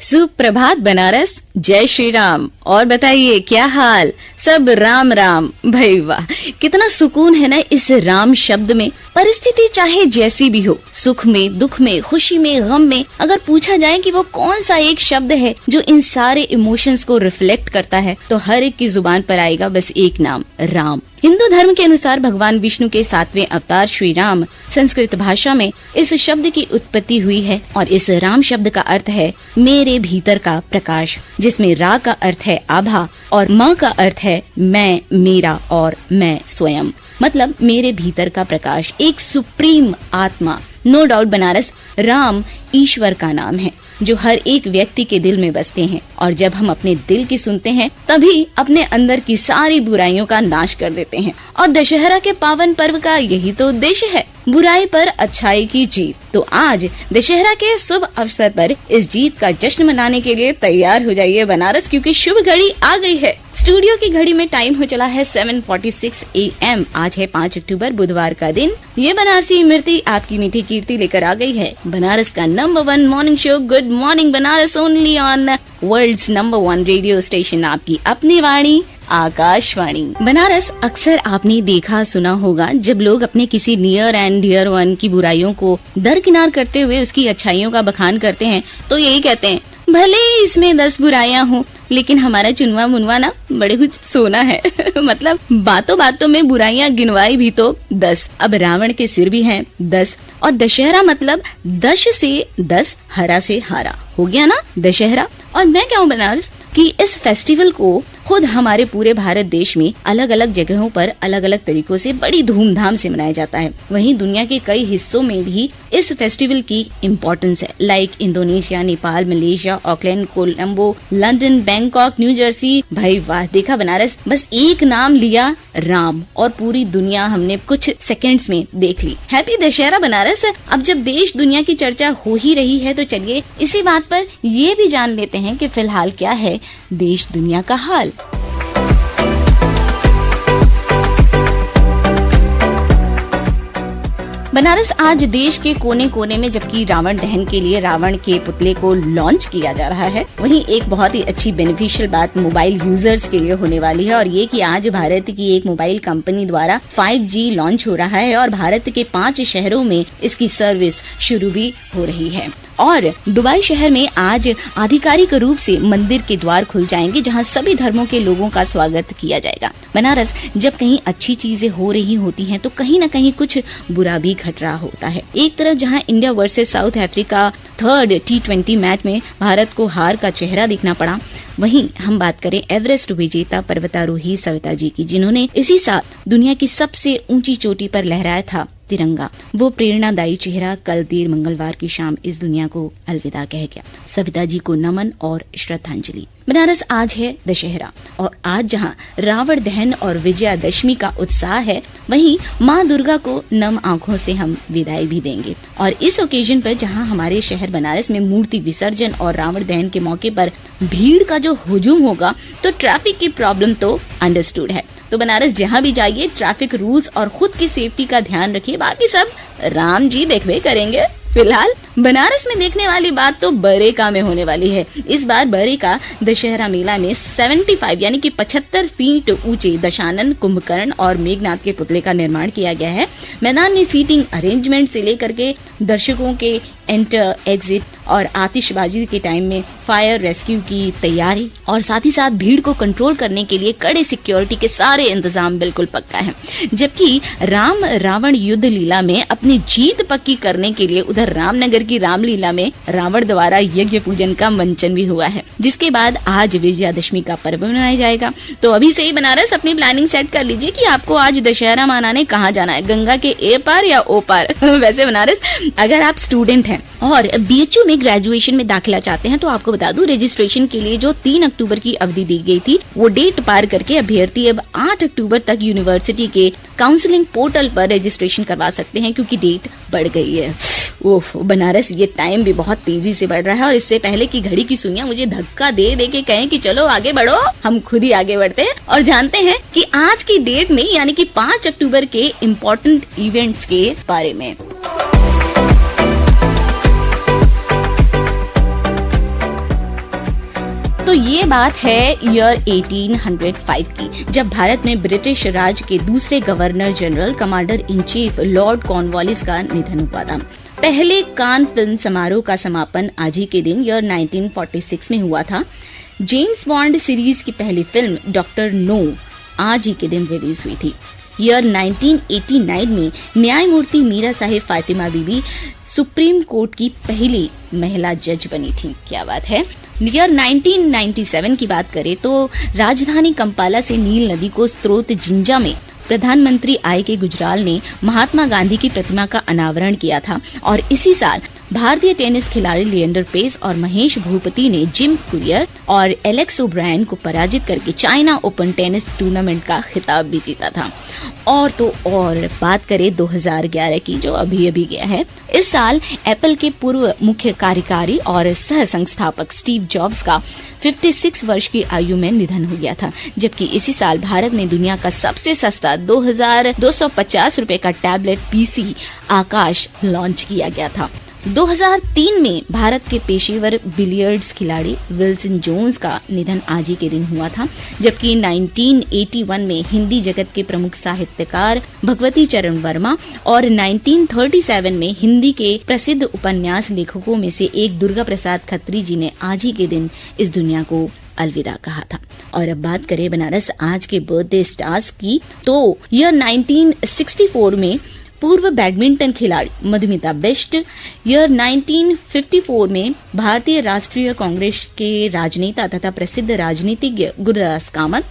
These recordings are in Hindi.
सुप्रभात बनारस, जय श्री राम। और बताइए क्या हाल? सब राम राम। भाई वाह, कितना सुकून है ना इस राम शब्द में। परिस्थिति चाहे जैसी भी हो, सुख में, दुख में, खुशी में, गम में, अगर पूछा जाए कि वो कौन सा एक शब्द है जो इन सारे इमोशंस को रिफ्लेक्ट करता है, तो हर एक की जुबान पर आएगा बस एक नाम, राम। हिंदू धर्म के अनुसार भगवान विष्णु के 7वें अवतार श्री राम संस्कृत भाषा में इस शब्द की उत्पत्ति हुई है और इस राम शब्द का अर्थ है मेरे भीतर का प्रकाश, जिसमें रा का अर्थ है आभा और म का अर्थ है मैं, मेरा और मैं स्वयं, मतलब मेरे भीतर का प्रकाश, एक सुप्रीम आत्मा। नो डाउट बनारस, राम ईश्वर का नाम है जो हर एक व्यक्ति के दिल में बसते हैं और जब हम अपने दिल की सुनते हैं तभी अपने अंदर की सारी बुराइयों का नाश कर देते हैं। और दशहरा के पावन पर्व का यही तो उद्देश्य है, बुराई पर अच्छाई की जीत। तो आज दशहरा के शुभ अवसर पर इस जीत का जश्न मनाने के लिए तैयार हो जाइए बनारस, क्योंकि शुभ घड़ी आ गई है। स्टूडियो की घड़ी में टाइम हो चला है 7:46 AM। आज है 5 अक्टूबर, बुधवार का दिन। ये बनारसी इमरती आपकी मीठी कीर्ति लेकर आ गई है बनारस का number 1 morning show good morning Banaras, only on world's number 1 radio station, आपकी अपनी वाणी आकाशवाणी बनारस। अक्सर आपने देखा सुना होगा जब लोग अपने किसी नियर एंड डियर वन की बुराइयों को दरकिनार करते हुए उसकी अच्छाइयों का बखान करते हैं तो यही कहते हैं, भले ही इसमें 10 बुराइयां हों लेकिन हमारा चुनवा मुनवा ना बड़े कुछ सोना है। मतलब बातों बातों में बुराइयां गिनवाई भी तो 10। अब रावण के सिर भी हैं 10 और दशहरा मतलब दश से 10, हरा से हारा हो गया ना दशहरा। और मैं क्या हूँ बनारस कि इस फेस्टिवल को खुद हमारे पूरे भारत देश में अलग अलग जगहों पर अलग अलग तरीकों से बड़ी धूमधाम से मनाया जाता है। वहीं दुनिया के कई हिस्सों में भी इस फेस्टिवल की इम्पोर्टेंस है, like Indonesia, Nepal, Malaysia, Auckland, Colombo, London, Bangkok, new Jersey. भाई वाह, देखा बनारस, बस एक नाम लिया राम और पूरी दुनिया हमने कुछ सेकंड्स में देख ली। हैप्पी दशहरा बनारस। अब जब देश दुनिया की चर्चा हो ही रही है तो चलिए इसी बात पर ये भी जान लेते हैं कि फिलहाल क्या है देश दुनिया का हाल। बनारस, आज देश के कोने कोने में जबकि रावण दहन के लिए रावण के पुतले को लॉन्च किया जा रहा है, वहीं एक बहुत ही अच्छी बेनिफिशियल बात मोबाइल यूजर्स के लिए होने वाली है और ये कि आज भारत की एक मोबाइल कंपनी द्वारा 5G लॉन्च हो रहा है और भारत के 5 शहरों में इसकी सर्विस शुरू भी हो रही है। और दुबई शहर में आज आधिकारिक रूप से मंदिर के द्वार खुल जाएंगे जहां सभी धर्मों के लोगों का स्वागत किया जाएगा। बनारस, जब कहीं अच्छी चीजें हो रही होती हैं तो कहीं न कहीं कुछ बुरा भी घट रहा होता है। एक तरफ जहां India versus south Africa 3rd T20 match में भारत को हार का चेहरा देखना पड़ा, वहीं हम बात करें एवरेस्ट विजेता पर्वतारोही सविता जी की, जिन्होंने इसी साल दुनिया की सबसे ऊंची चोटी पर लहराया था तिरंगा। वो प्रेरणादायी चेहरा कल देर मंगलवार की शाम इस दुनिया को अलविदा कह गया। सविता जी को नमन और श्रद्धांजलि। बनारस, आज है दशहरा और आज जहां रावण दहन और विजयादशमी का उत्साह है, वहीं माँ दुर्गा को नम आंखों से हम विदाई भी देंगे। और इस ओकेजन पर जहां हमारे शहर बनारस में मूर्ति विसर्जन और रावण दहन के मौके पर भीड़ का जो हुजूम होगा तो ट्रैफिक की प्रॉब्लम तो अंडरस्टूड है। तो बनारस जहाँ भी जाइए ट्रैफिक रूल्स और खुद की सेफ्टी का ध्यान रखिए, बाकी सब राम जी देखबे करेंगे। फिलहाल बनारस में देखने वाली बात तो बरेका में होने वाली है। इस बार बरेका दशहरा मेला में 75 यानी कि 75 फीट ऊंचे दशानन, कुंभकर्ण और मेघनाथ के पुतले का निर्माण किया गया है। मैदान में सीटिंग अरेंजमेंट से लेकर के दर्शकों के एंटर एग्जिट और आतिशबाजी के टाइम में फायर रेस्क्यू की तैयारी और साथ ही साथ भीड़ को कंट्रोल करने के लिए कड़े सिक्योरिटी के सारे इंतजाम बिल्कुल पक्का है। जबकि राम रावण युद्ध लीला में अपनी जीत पक्की करने के लिए उधर रामनगर की रामलीला में रावण द्वारा यज्ञ पूजन का मंचन भी हुआ है, जिसके बाद आज विजयादशमी का पर्व मनाया जाएगा। तो अभी से ही बनारस अपनी प्लानिंग सेट कर लीजिए कि आपको आज दशहरा मनाने कहाँ जाना है, गंगा के ए पार या ओ पार। वैसे बनारस, अगर आप स्टूडेंट हैं और BHU में ग्रेजुएशन में दाखिला चाहते हैं तो आपको बता दूं रजिस्ट्रेशन के लिए जो 3 अक्टूबर की अवधि दी गई थी वो डेट पार करके अभ्यर्थी अब 8 अक्टूबर तक यूनिवर्सिटी के काउंसलिंग पोर्टल पर रजिस्ट्रेशन करवा सकते हैं क्योंकि डेट बढ़ गई है। ओह बनारस, ये टाइम भी बहुत तेजी से बढ़ रहा है और इससे पहले कि घड़ी की सुइयां मुझे धक्का दे दे के कहें कि चलो आगे बढ़ो, हम खुद ही आगे बढ़ते हैं और जानते हैं कि आज की डेट में यानी कि 5 अक्टूबर के इम्पोर्टेंट इवेंट्स के बारे में। तो ये बात है ईयर 1805 की, जब भारत में ब्रिटिश राज के दूसरे governor general commander in chief Lord Cornwallis का निधन हुआ था। पहले कान फिल्म समारोह का समापन आज ही के दिन ईयर 1946 में हुआ था। जेम्स बॉन्ड सीरीज की पहली फिल्म डॉक्टर नो आज ही के दिन रिलीज हुई थी। ईयर 1989 में न्यायमूर्ति मीरा साहिब फातिमा बीबी सुप्रीम कोर्ट की पहली महिला जज बनी थी। क्या बात है। ईयर 1997 की बात करें तो राजधानी कंपाला से नील नदी को स्रोत जिंजा में प्रधानमंत्री I.K. गुजराल ने महात्मा गांधी की प्रतिमा का अनावरण किया था और इसी साल भारतीय टेनिस खिलाड़ी लिएंडर पेस और महेश भूपति ने जिम कुरियर और एलेक्स ओब्रायन को पराजित करके चाइना ओपन टेनिस टूर्नामेंट का खिताब भी जीता था। और तो और बात करें 2011 की, जो अभी अभी गया है, इस साल एप्पल के पूर्व मुख्य कार्यकारी और सह संस्थापक स्टीव जॉब्स का 56 वर्ष की आयु में निधन हो गया था। जबकि इसी साल भारत में दुनिया का सबसे सस्ता 2250 रुपए का टैबलेट PC आकाश लॉन्च किया गया था। 2003 में भारत के पेशेवर बिलियर्ड्स खिलाड़ी विल्सन जोन्स का निधन आज ही के दिन हुआ था। जबकि 1981 में हिंदी जगत के प्रमुख साहित्यकार भगवती चरण वर्मा और 1937 में हिंदी के प्रसिद्ध उपन्यास लेखकों में से एक दुर्गा प्रसाद खत्री जी ने आज ही के दिन इस दुनिया को अलविदा कहा था। और अब बात करें बनारस आज के बर्थडे स्टार्स की, तो ईयर 1964 में पूर्व बैडमिंटन खिलाड़ी मधुमिता बिष्ट, ईयर 1954 में भारतीय राष्ट्रीय कांग्रेस के राजनेता तथा प्रसिद्ध राजनीतिज्ञ गुरुदास कामत,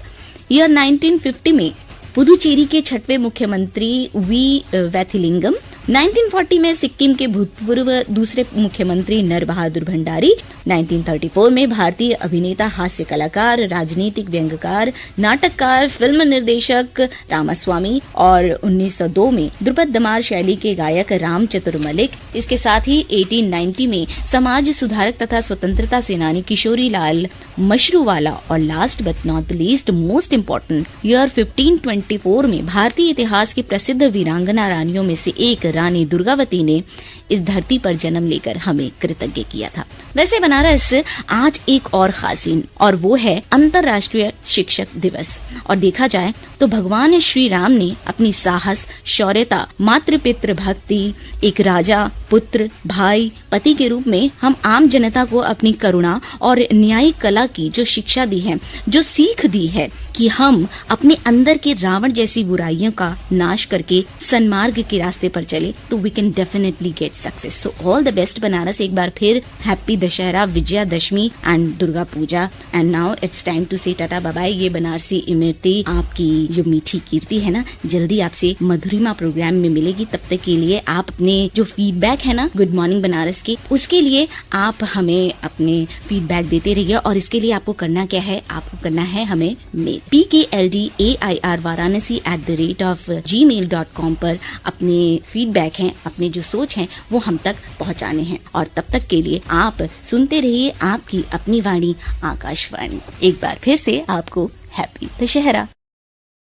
ईयर 1950 में पुदुचेरी के छठवें मुख्यमंत्री वी वैथिलिंगम, 1940 में सिक्किम के भूतपूर्व दूसरे मुख्यमंत्री नर बहादुर भंडारी, 1934 में भारतीय अभिनेता, हास्य कलाकार, राजनीतिक व्यंग्यकार, नाटककार, फिल्म निर्देशक रामास्वामी और 1902 में ध्रुपद दमार शैली के गायक राम चतुर मलिक। इसके साथ ही 1890 में समाज सुधारक तथा स्वतंत्रता सेनानी किशोरी लाल मशरूवाला और last but not the least most important year 1524 में भारतीय इतिहास की प्रसिद्ध वीरांगना रानियों में से एक रानी दुर्गावती ने इस धरती पर जन्म लेकर हमें कृतज्ञ किया था। वैसे बनारस आज एक और खास दिन, और वो है अंतर्राष्ट्रीय शिक्षक दिवस। और देखा जाए तो भगवान श्री राम ने अपनी साहस, शौर्यता, मातृ पितृ भक्ति, एक राजा, पुत्र, भाई, पति के रूप में हम आम जनता को अपनी करुणा और न्यायिक कला की जो शिक्षा दी है, जो सीख दी है कि हम अपने अंदर के रावण जैसी बुराइयों का नाश करके सन्मार्ग के रास्ते पर चले, तो we can definitely get success. So all the best Banaras. एक बार फिर happy Dussehra, Vijayadashami and Durga Puja. And now it's time to say tata bye bye. ये बनारसी इमरती आपकी जो मीठी कीर्ति है ना, जल्दी आपसे मधुरिमा प्रोग्राम में मिलेगी। तब तक के लिए आप अपने जो फीडबैक है ना गुड मॉर्निंग बनारस के, उसके लिए आप हमें अपने फीडबैक देते रहिए। और इसके लिए आपको करना क्या है, आपको करना है हमें मेल PKLDAIR varanasi@gmail.com पर अपने फीडबैक हैं, अपने जो सोच हैं वो हम तक पहुंचाने हैं। और तब तक के लिए आप सुनते रहिए आपकी अपनी वाणी आकाशवाणी। एक बार फिर से आपको हैप्पी दशहरा।